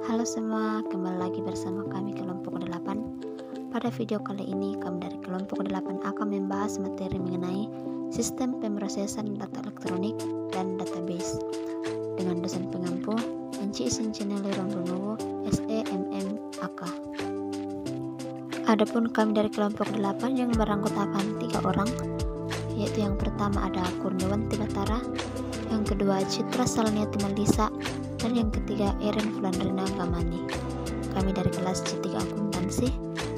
Halo semua, kembali lagi bersama kami kelompok 8. Pada video kali ini kami dari kelompok 8 akan membahas materi mengenai sistem pemrosesan data elektronik dan database dengan dosen pengampu Enci Sincinelli Rondonowo SEMM AK. Adapun kami dari kelompok 8 yang beranggotakan 3 orang, yaitu yang pertama ada Kurniawanti Batara, yang kedua Citra Salaniati Malisa, dan yang ketiga Erin Flandrina Gamani. Kami dari kelas C3 Akuntansi,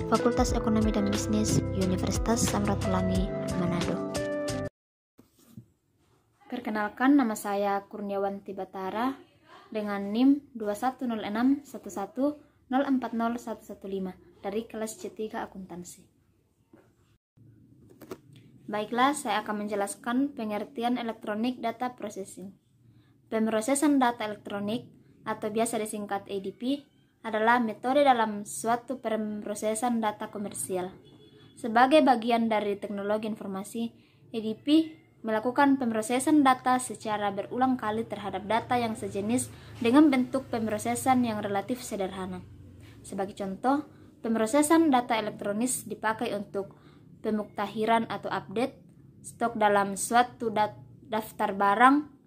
Fakultas Ekonomi dan Bisnis, Universitas Samratulangi, Manado. Perkenalkan, nama saya Kurniawanti Batara dengan NIM 2106110401115 dari kelas C3 Akuntansi. Baiklah, saya akan menjelaskan pengertian elektronik data processing. Pemrosesan data elektronik atau biasa disingkat ADP adalah metode dalam suatu pemrosesan data komersial. Sebagai bagian dari teknologi informasi, ADP melakukan pemrosesan data secara berulang kali terhadap data yang sejenis dengan bentuk pemrosesan yang relatif sederhana. Sebagai contoh, pemrosesan data elektronis dipakai untuk pemuktahiran atau update stok dalam suatu daftar barang,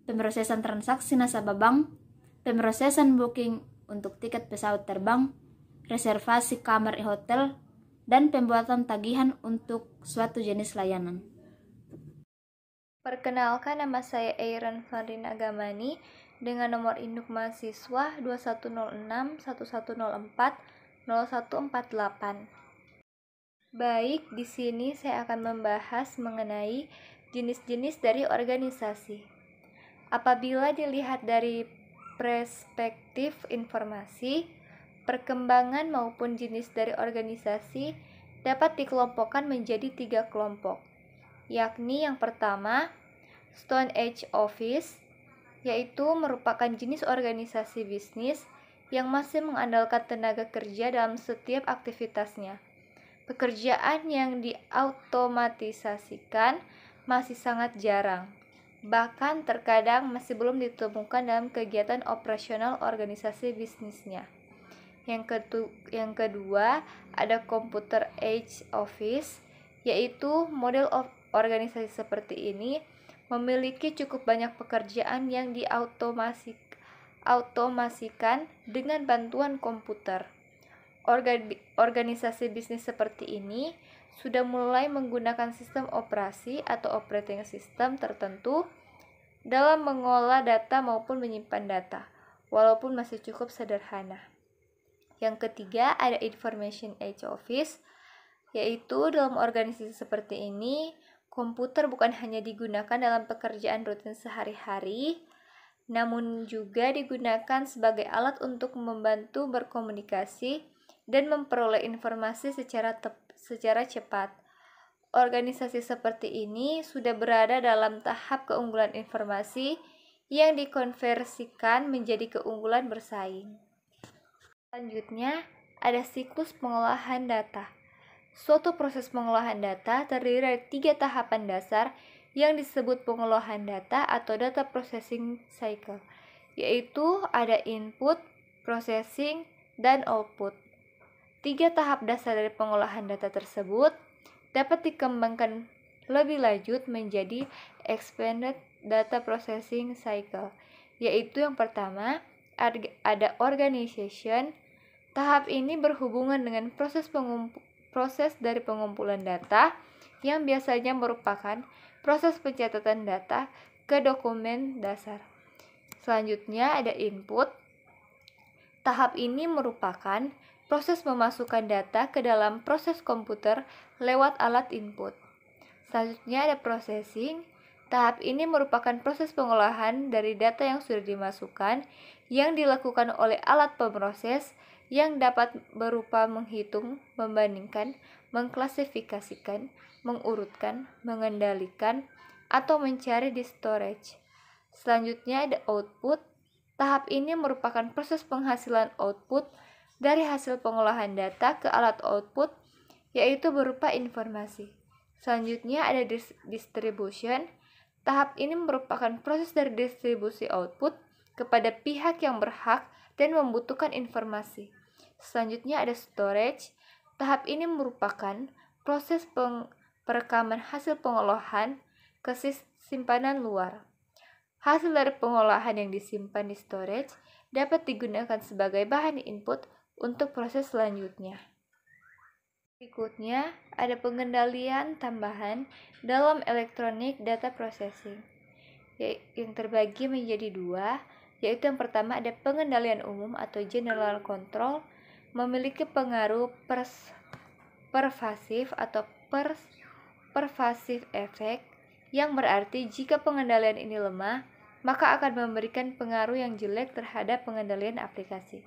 pemrosesan transaksi nasabah bank, pemrosesan booking untuk tiket pesawat terbang, reservasi kamar hotel, dan pembuatan tagihan untuk suatu jenis layanan. Perkenalkan, nama saya Erin Flandrina Gamani dengan nomor induk mahasiswa 210611040148. Baik, di sini saya akan membahas mengenai jenis-jenis dari organisasi. Apabila dilihat dari perspektif informasi, perkembangan maupun jenis dari organisasi dapat dikelompokkan menjadi 3 kelompok, yakni yang pertama, Stone Age Office, yaitu merupakan jenis organisasi bisnis yang masih mengandalkan tenaga kerja dalam setiap aktivitasnya. Pekerjaan yang diautomatisasikan masih sangat jarang. Bahkan terkadang masih belum ditemukan dalam kegiatan operasional organisasi bisnisnya. Yang kedua, ada Computer Age Office, yaitu model organisasi seperti ini memiliki cukup banyak pekerjaan yang diautomasikan dengan bantuan komputer. Organisasi bisnis seperti ini sudah mulai menggunakan sistem operasi atau operating system tertentu dalam mengolah data maupun menyimpan data, walaupun masih cukup sederhana. Yang ketiga, ada Information Age Office, yaitu dalam organisasi seperti ini, komputer bukan hanya digunakan dalam pekerjaan rutin sehari-hari, namun juga digunakan sebagai alat untuk membantu berkomunikasi dan memperoleh informasi secara cepat. Organisasi seperti ini sudah berada dalam tahap keunggulan informasi yang dikonversikan menjadi keunggulan bersaing. Selanjutnya, ada siklus pengolahan data. Suatu proses pengolahan data terdiri dari 3 tahapan dasar yang disebut pengolahan data atau data processing cycle, yaitu ada input, processing, dan output. 3 tahap dasar dari pengolahan data tersebut dapat dikembangkan lebih lanjut menjadi expanded data processing cycle, yaitu yang pertama ada organization. Tahap ini berhubungan dengan proses dari pengumpulan data yang biasanya merupakan proses pencatatan data ke dokumen dasar. Selanjutnya ada input. Tahap ini merupakan proses memasukkan data ke dalam proses komputer lewat alat input. Selanjutnya ada processing. Tahap ini merupakan proses pengolahan dari data yang sudah dimasukkan yang dilakukan oleh alat pemroses yang dapat berupa menghitung, membandingkan, mengklasifikasikan, mengurutkan, mengendalikan, atau mencari di storage. Selanjutnya ada output. Tahap ini merupakan proses penghasilan output dari hasil pengolahan data ke alat output, yaitu berupa informasi. Selanjutnya ada distribution. Tahap ini merupakan proses dari distribusi output kepada pihak yang berhak dan membutuhkan informasi. Selanjutnya ada storage. Tahap ini merupakan proses perekaman hasil pengolahan ke simpanan luar. Hasil dari pengolahan yang disimpan di storage dapat digunakan sebagai bahan input untuk proses selanjutnya. Berikutnya, ada pengendalian tambahan dalam electronic data processing, yang terbagi menjadi dua, yaitu yang pertama ada pengendalian umum atau general control, memiliki pengaruh pervasif atau pervasive effect, yang berarti jika pengendalian ini lemah, maka akan memberikan pengaruh yang jelek terhadap pengendalian aplikasi.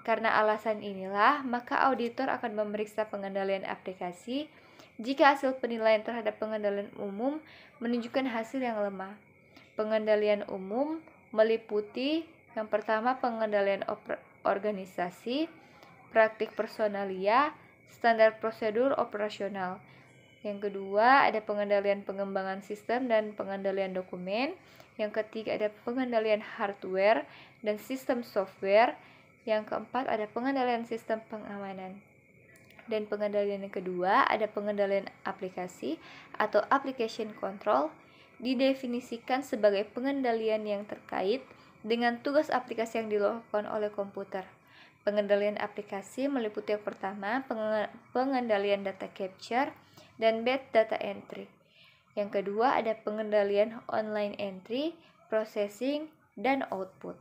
Karena alasan inilah, maka auditor akan memeriksa pengendalian aplikasi jika hasil penilaian terhadap pengendalian umum menunjukkan hasil yang lemah. Pengendalian umum meliputi yang pertama pengendalian organisasi, praktik personalia, standar prosedur operasional. Yang kedua ada pengendalian pengembangan sistem dan pengendalian dokumen. Yang ketiga ada pengendalian hardware dan sistem software. Yang keempat ada pengendalian sistem pengamanan. Dan pengendalian yang kedua ada pengendalian aplikasi atau application control, didefinisikan sebagai pengendalian yang terkait dengan tugas aplikasi yang dilakukan oleh komputer. Pengendalian aplikasi meliputi yang pertama pengendalian data capture dan batch data entry. Yang kedua ada pengendalian online entry, processing, dan output.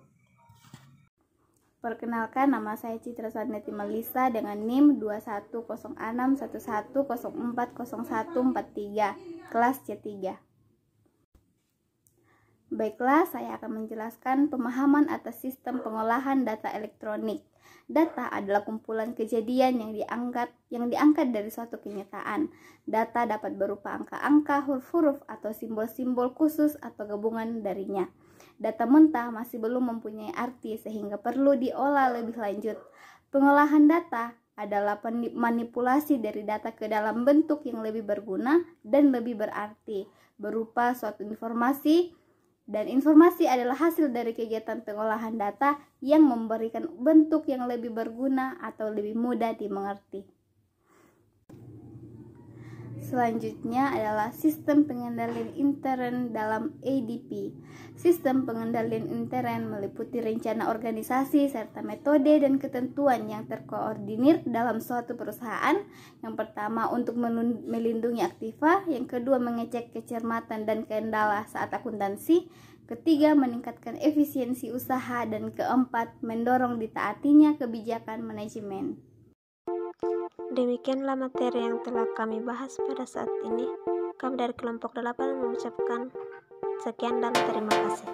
Perkenalkan, nama saya Citra Saneti Melisa dengan NIM 210611040143, kelas C3. Baiklah, saya akan menjelaskan pemahaman atas sistem pengolahan data elektronik. Data adalah kumpulan kejadian yang diangkat dari suatu kenyataan. Data dapat berupa angka-angka, huruf-huruf, atau simbol-simbol khusus atau gabungan darinya. Data mentah masih belum mempunyai arti sehingga perlu diolah lebih lanjut. Pengolahan data adalah manipulasi dari data ke dalam bentuk yang lebih berguna dan lebih berarti, berupa suatu informasi, dan informasi adalah hasil dari kegiatan pengolahan data yang memberikan bentuk yang lebih berguna atau lebih mudah dimengerti. Selanjutnya adalah sistem pengendalian intern dalam ADP. Sistem pengendalian intern meliputi rencana organisasi serta metode dan ketentuan yang terkoordinir dalam suatu perusahaan. Yang pertama untuk melindungi aktiva, yang kedua mengecek kecermatan dan kendala saat akuntansi, ketiga meningkatkan efisiensi usaha, dan keempat mendorong ditaatinya kebijakan manajemen. Demikianlah materi yang telah kami bahas pada saat ini. Kami dari kelompok 8 mengucapkan sekian dan terima kasih.